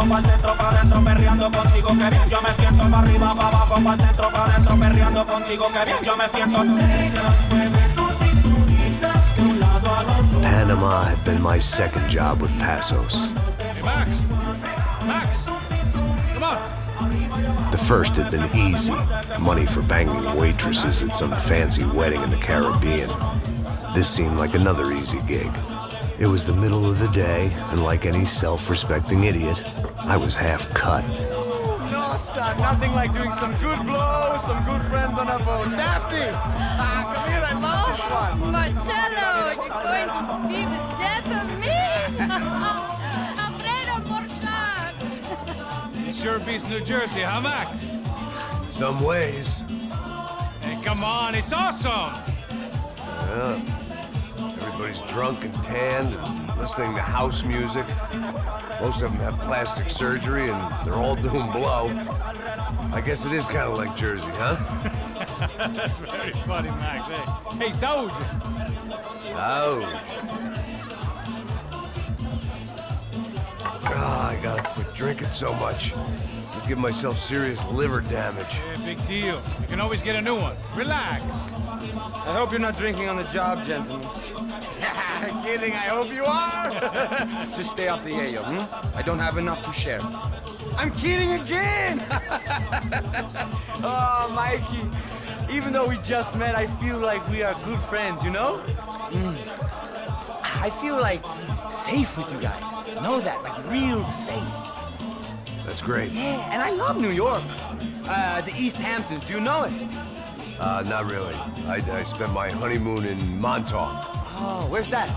abajo, pa'l centro, pa' adentro, perreando contigo, que bien yo me siento. Pa' arriba, pa' abajo, pa'l centro, pa' adentro, perreando contigo, que bien yo me siento. Panama had been my second job with Passos. Hey, Max! Max! Come on! The first had been easy, money for banging waitresses at some fancy wedding in the Caribbean. This seemed like another easy gig. It was the middle of the day, and like any self-respecting idiot, I was half cut. No, son, nothing like doing some good blows, some good friends on a boat. Daphne! Come here, I love this one. Marcello, you're going to be the death of me! Alfredo Borchardt! It sure beats New Jersey, huh, Max? Some ways. Hey, come on, it's awesome! Yeah. Everybody's drunk and tanned and listening to house music. Most of them have plastic surgery and they're all doing blow. I guess it is kind of like Jersey, huh? That's very funny, Max. Hey, Saúde! Oh. I gotta quit drinking so much. I'll give myself serious liver damage. Yeah, big deal. You can always get a new one. Relax. I hope you're not drinking on the job, gentlemen. Kidding, I hope you are. Just stay off the yayo, I don't have enough to share. I'm kidding again! Oh, Mikey, even though we just met, I feel like we are good friends, you know? I feel like safe with you guys. Know that, like real safe. That's great. Yeah, and I love New York. The East Hamptons, do you know it? Not really. I spent my honeymoon in Montauk. Oh, where's that?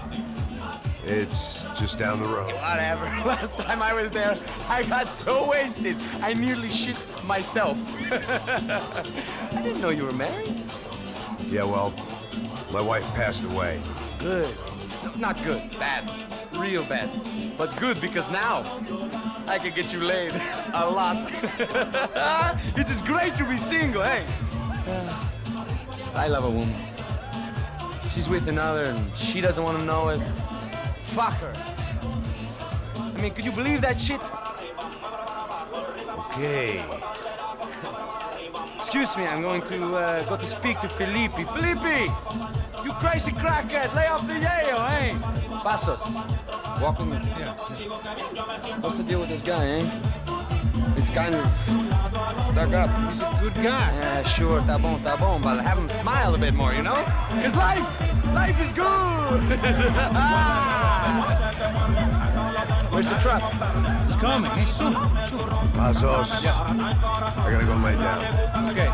It's just down the road. Whatever. Last time I was there, I got so wasted, I nearly shit myself. I didn't know you were married. Yeah, well, my wife passed away. Good. No, not good. Bad. Real bad. But good because now I can get you laid a lot. It is great to be single, hey? I love a woman. She's with another and she doesn't want to know it. Fuck her. I mean, could you believe that shit? Okay. Excuse me, I'm going to go to speak to Felipe. Felipe! You crazy crackhead! Lay off the yayo, eh? Passos. Walk with me. Yeah. What's the deal with this guy, eh? He's kind of stuck up. He's a good guy. Yeah, sure, tá bom, but have him smile a bit more, you know? Cause life is good! Where's the truck? It's coming. Hey, soon. Passos. Yeah. I gotta go lay down. Okay.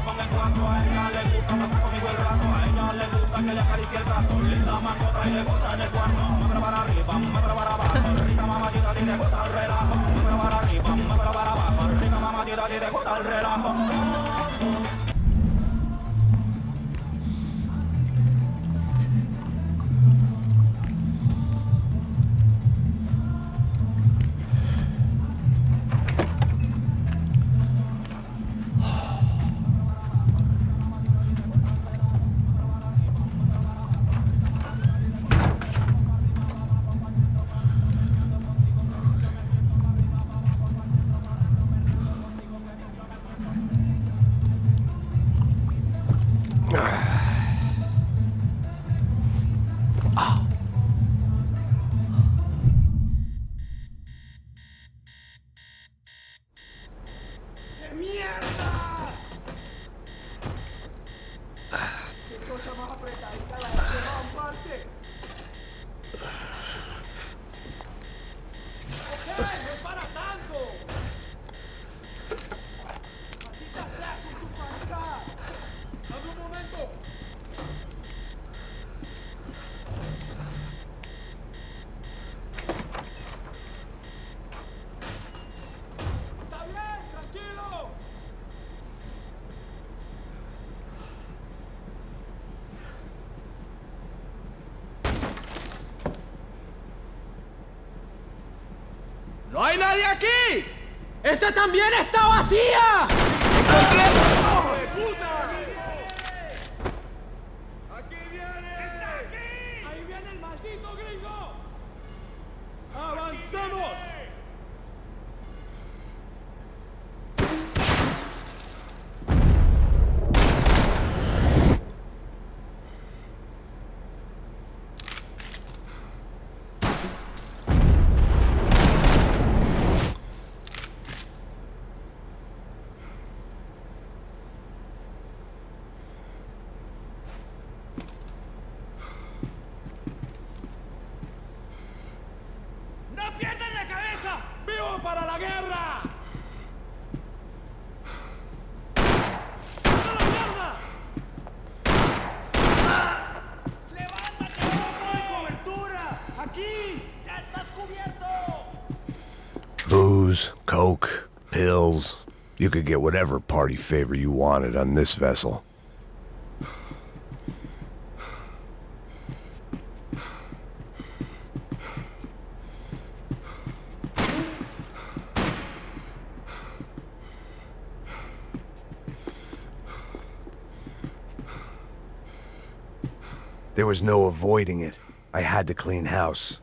¡No hay nadie aquí! ¡Esta también está vacía! ¡Encontré! ¡Aquí viene! ¡Está aquí! ¡Ahí viene el maldito gringo! ¡Avancemos! ¡Listo para la guerra! Booze, coke, pills. You could get whatever party favor you wanted on this vessel. There was no avoiding it. I had to clean house.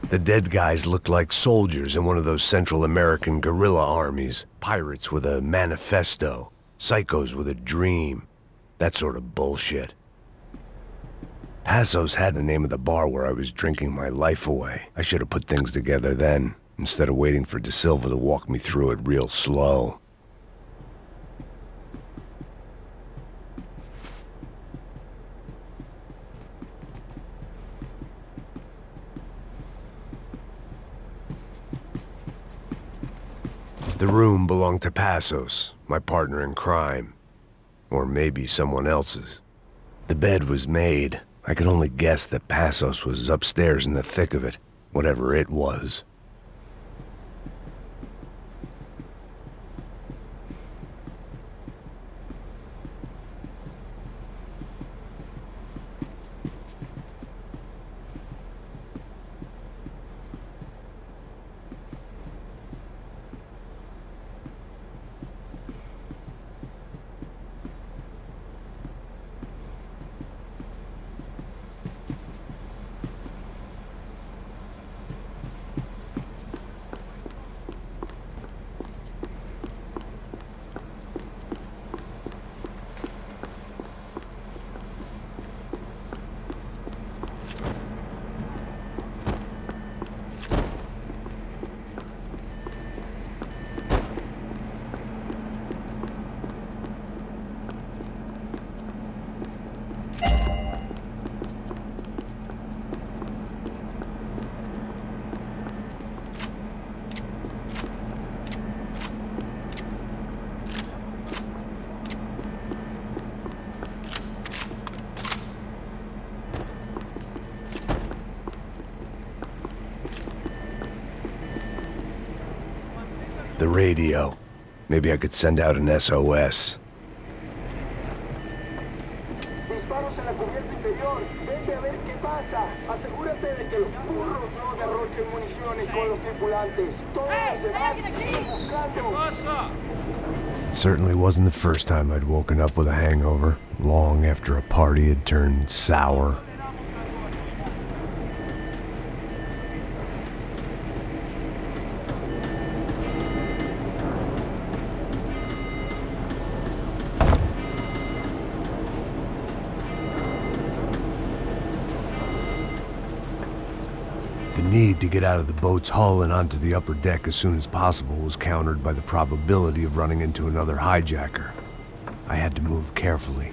The dead guys looked like soldiers in one of those Central American guerrilla armies. Pirates with a manifesto. Psychos with a dream. That sort of bullshit. Passos had the name of the bar where I was drinking my life away. I should have put things together then, instead of waiting for De Silva to walk me through it real slow. The room belonged to Passos, my partner in crime. Or maybe someone else's. The bed was made. I could only guess that Passos was upstairs in the thick of it, whatever it was. The radio. Maybe I could send out an SOS. Disparos en la cubierta inferior. Vete a ver qué pasa. Asegúrate de que los burros no derrochen municiones con los tripulantes. Todos los demás siguen buscando. It certainly wasn't the first time I'd woken up with a hangover, long after a party had turned sour. The need to get out of the boat's hull and onto the upper deck as soon as possible was countered by the probability of running into another hijacker. I had to move carefully.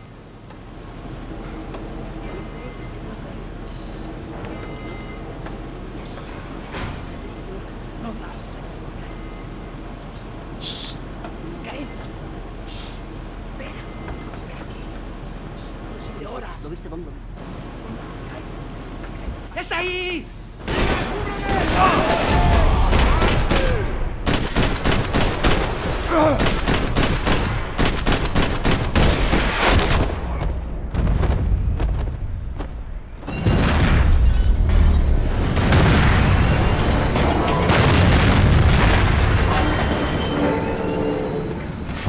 ¡Está ahí!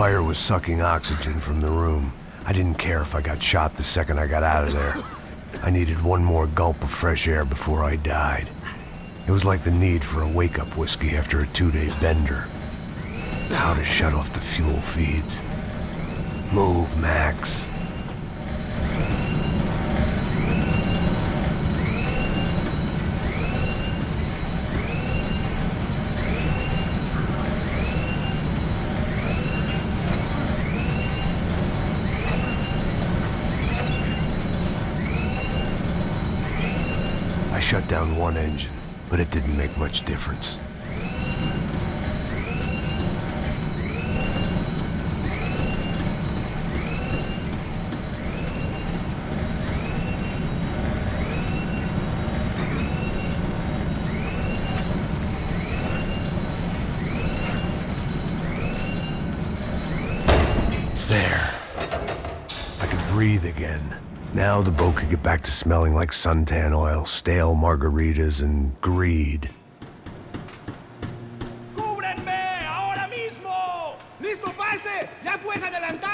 fire was sucking oxygen from the room. I didn't care if I got shot the second I got out of there. I needed one more gulp of fresh air before I died. It was like the need for a wake-up whiskey after a 2-day bender. How to shut off the fuel feeds. Move, Max. I shut down one engine, but it didn't make much difference. There. I could breathe again. Now the boat could get back to smelling like suntan oil, stale margaritas, and greed. ¡Cúbrenme! ¡Ahora mismo! ¡Listo, parce! ¡Ya puedes adelantar!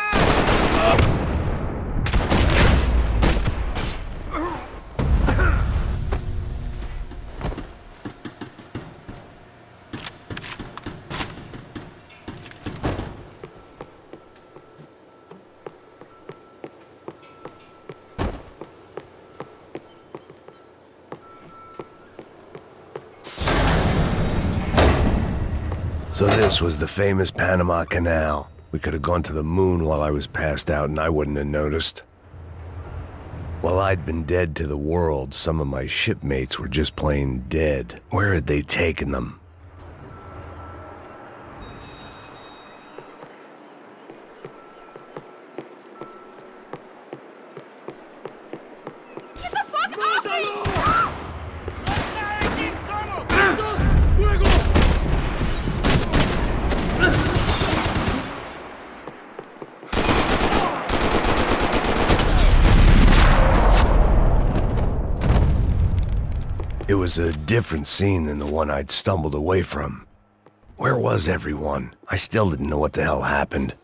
So this was the famous Panama Canal. We could have gone to the moon while I was passed out and I wouldn't have noticed. While I'd been dead to the world, some of my shipmates were just plain dead. Where had they taken them? Get the fuck off me! It was a different scene than the one I'd stumbled away from. Where was everyone? I still didn't know what the hell happened.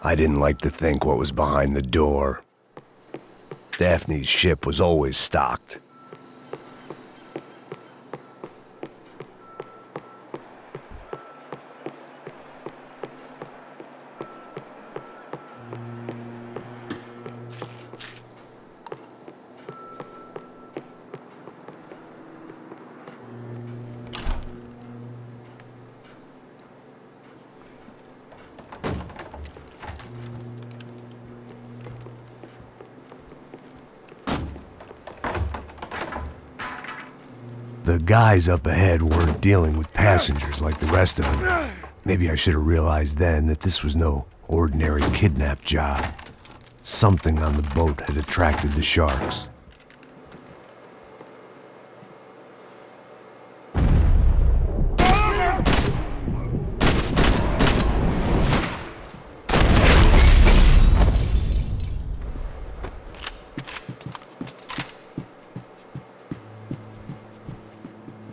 I didn't like to think what was behind the door. Daphne's ship was always stocked. The guys up ahead weren't dealing with passengers like the rest of them. Maybe I should have realized then that this was no ordinary kidnap job. Something on the boat had attracted the sharks.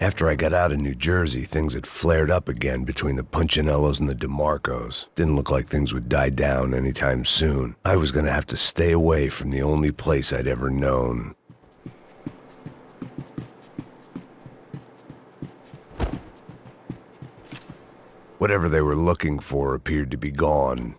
After I got out of New Jersey, things had flared up again between the Punchinellos and the DeMarcos. Didn't look like things would die down anytime soon. I was gonna have to stay away from the only place I'd ever known. Whatever they were looking for appeared to be gone.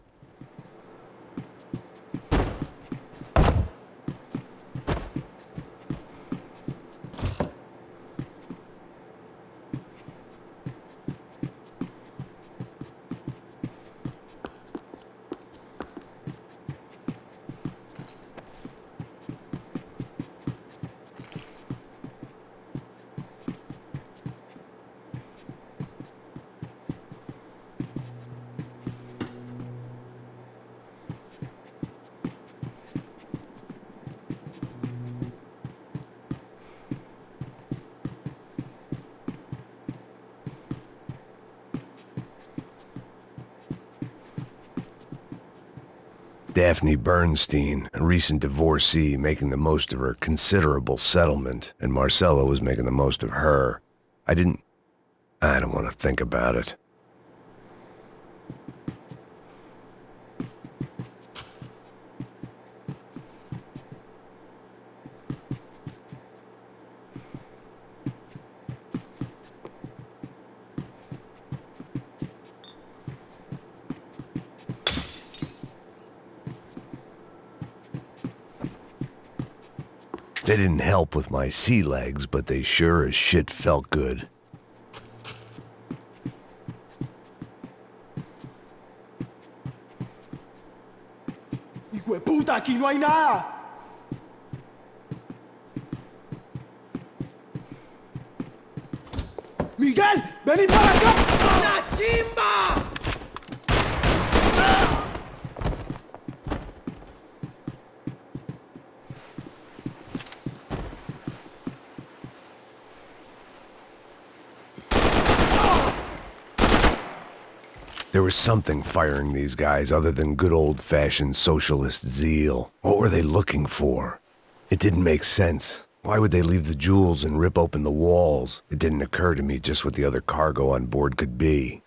Daphne Bernstein, a recent divorcee making the most of her considerable settlement, and Marcella was making the most of her. I don't want to think about it. They didn't help with my sea legs, but they sure as shit felt good. ¡Hijo de puta, aquí no hay nada! ¡Miguel, vení para acá! ¡La chimba! There was something firing these guys other than good old-fashioned socialist zeal. What were they looking for? It didn't make sense. Why would they leave the jewels and rip open the walls? It didn't occur to me just what the other cargo on board could be.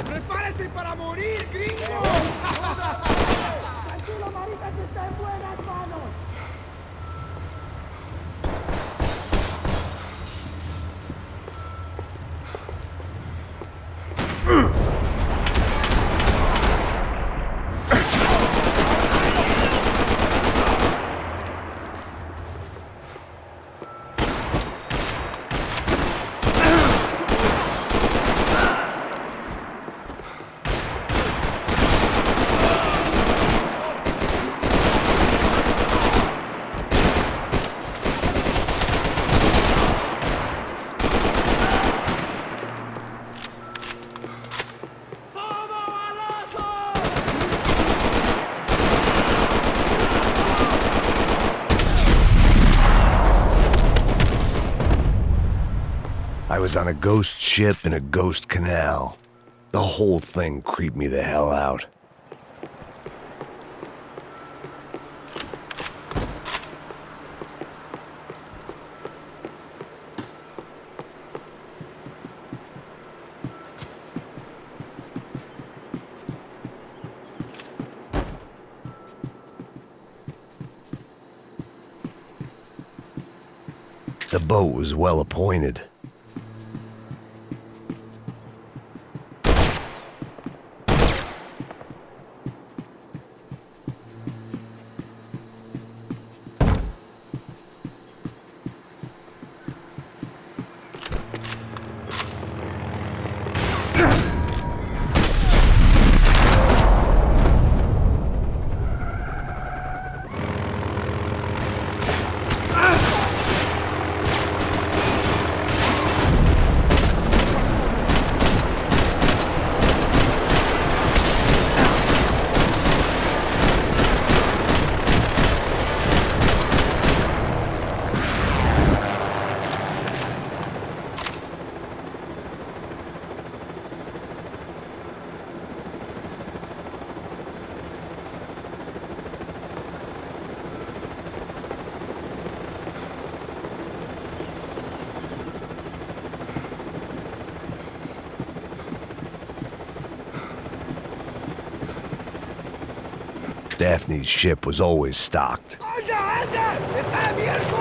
¡Prepárese para morir, gringo! Tranquilo, Maritas, está en buenas manos. I was on a ghost ship in a ghost canal. The whole thing creeped me the hell out. The boat was well appointed. Daphne's ship was always stocked. ¡Anda, anda! ¡Está abierto!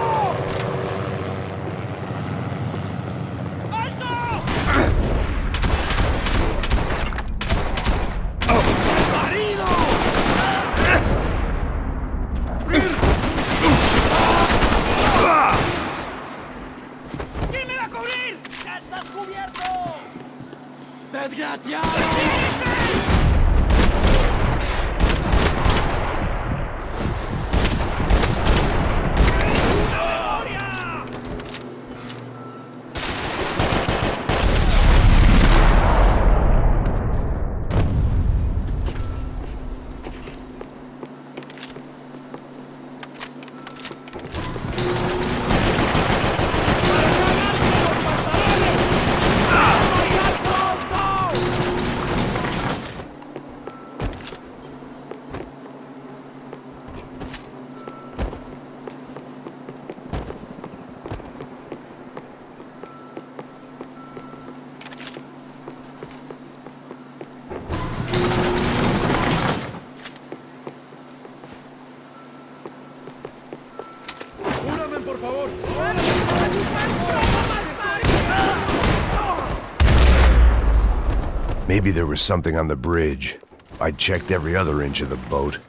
Maybe there was something on the bridge. I checked every other inch of the boat.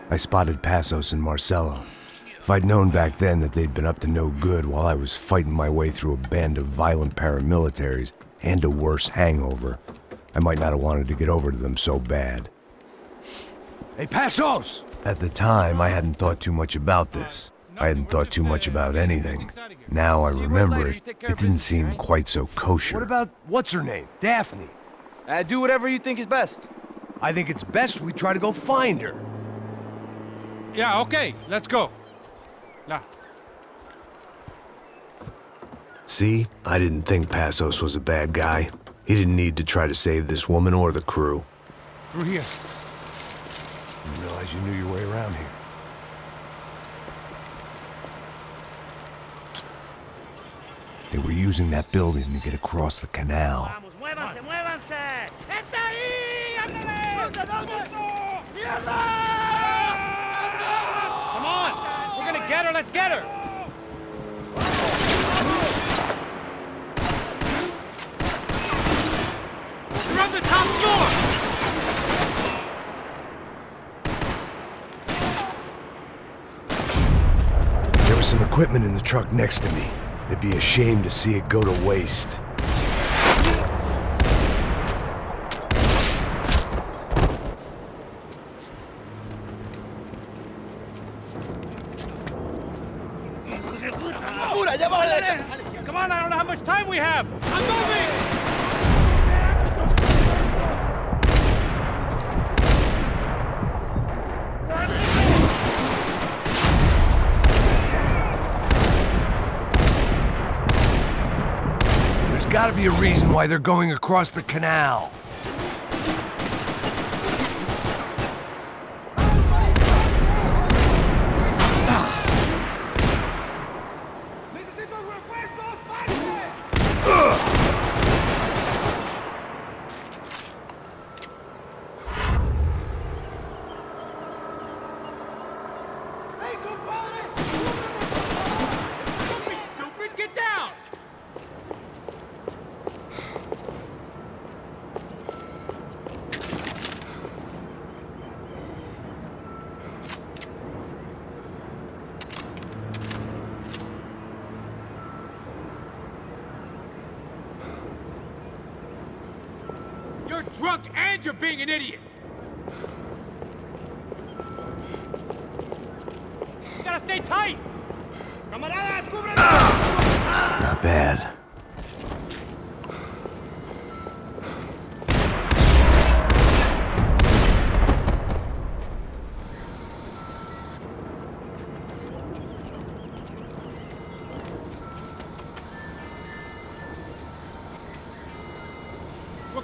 I spotted Passos and Marcelo. If I'd known back then that they'd been up to no good while I was fighting my way through a band of violent paramilitaries and a worse hangover, I might not have wanted to get over to them so bad. Hey, Passos! At the time, I hadn't thought too much about this. I hadn't thought too much about anything. Now I remember it, it didn't seem quite so kosher. What about, what's her name? Daphne. Do whatever you think is best. I think it's best we try to go find her. Yeah, okay, let's go. Now. See? I didn't think Passos was a bad guy. He didn't need to try to save this woman or the crew. Through here. Didn't realize you knew your way around here. They were using that building to get across the canal. ¡Vamos, muévanse, muévanse! ¡Está ahí! ¡Ándale! ¿Dónde? ¡Mierda! Come on! We're gonna get her, let's get her! You're on the top floor! There was some equipment in the truck next to me. It'd be a shame to see it go to waste. Come on, I don't know how much time we have! I'm moving! There's gotta be a reason why they're going across the canal. You're drunk and you're being an idiot! You gotta stay tight! ¡Camaradas, cúbranme! Not bad. We're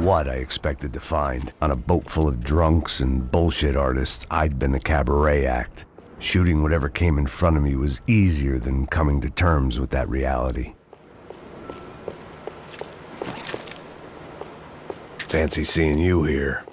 what I expected to find. On a boat full of drunks and bullshit artists, I'd been the cabaret act. Shooting whatever came in front of me was easier than coming to terms with that reality. Fancy seeing you here.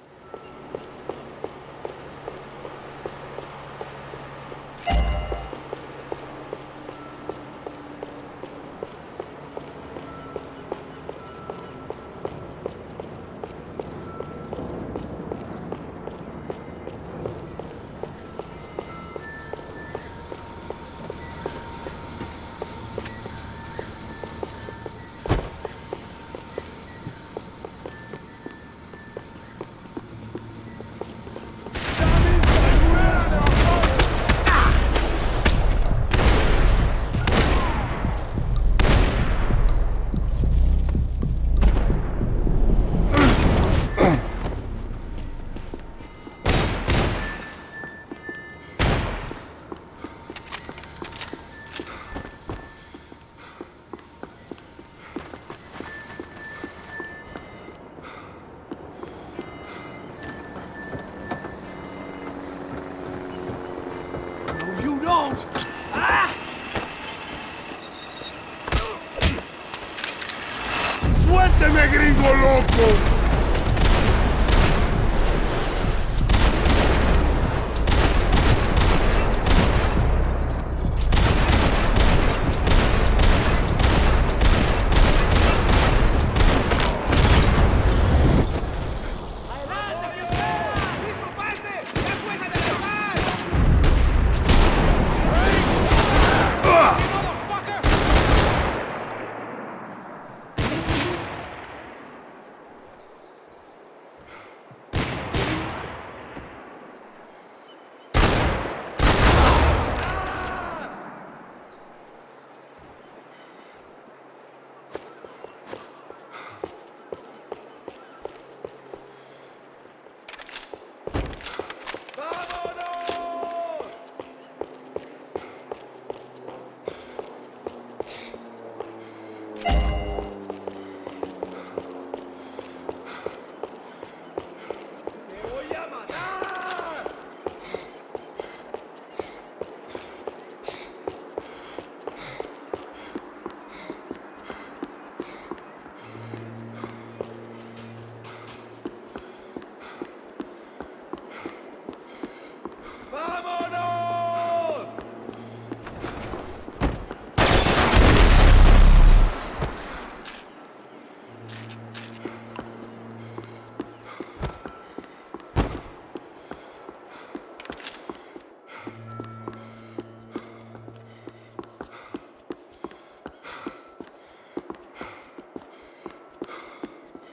¡Suélteme, gringo loco!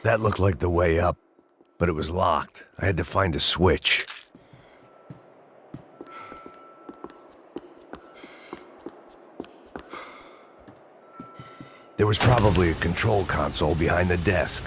That looked like the way up, but it was locked. I had to find a switch. There was probably a control console behind the desk.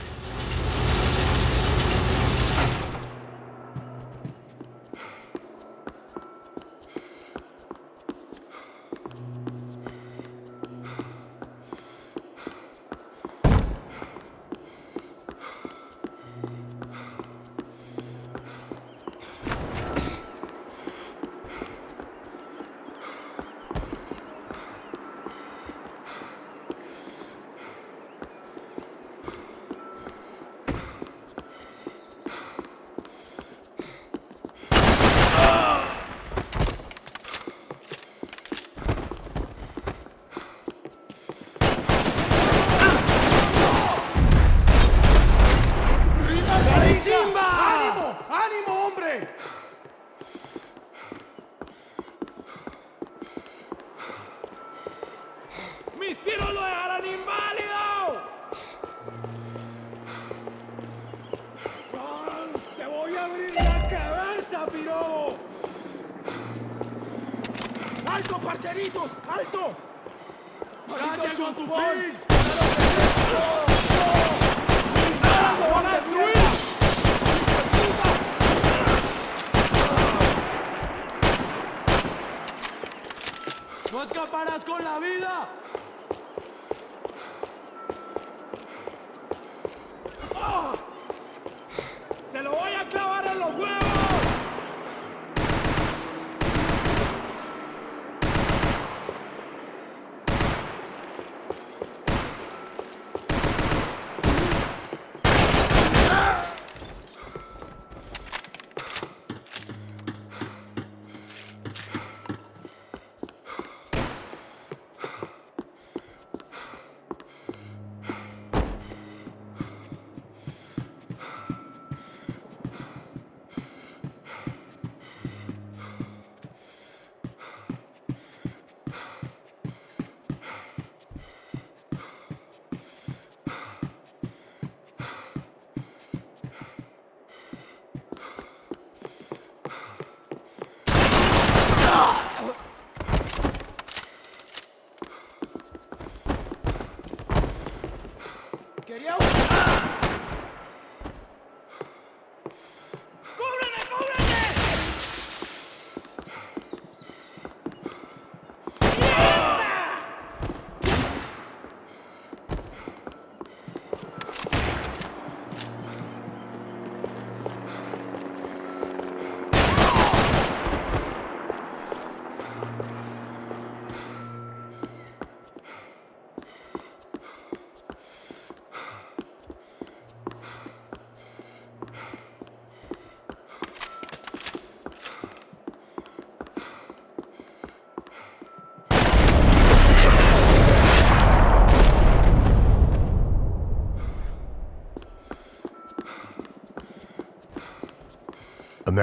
¡Alto, parceritos! ¡Alto! ¡Maldito chupón! ¡No escaparás con la vida!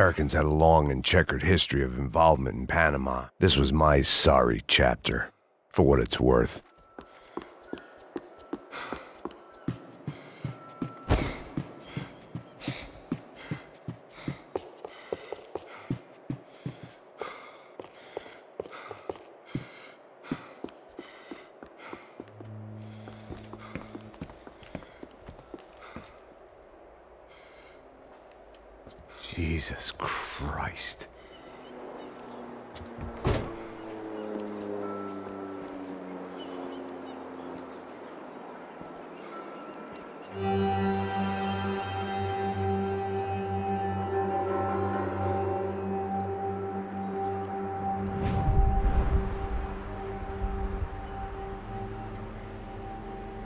Americans had a long and checkered history of involvement in Panama. This was my sorry chapter, for what it's worth. Jesus Christ.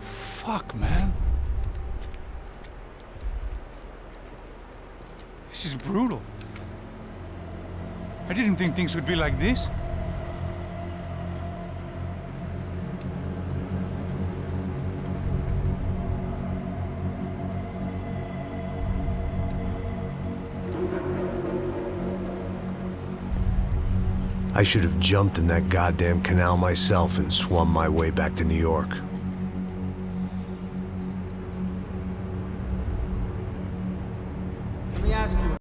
Fuck, man. This is brutal. I didn't think things would be like this. I should have jumped in that goddamn canal myself and swum my way back to New York. Let me ask you,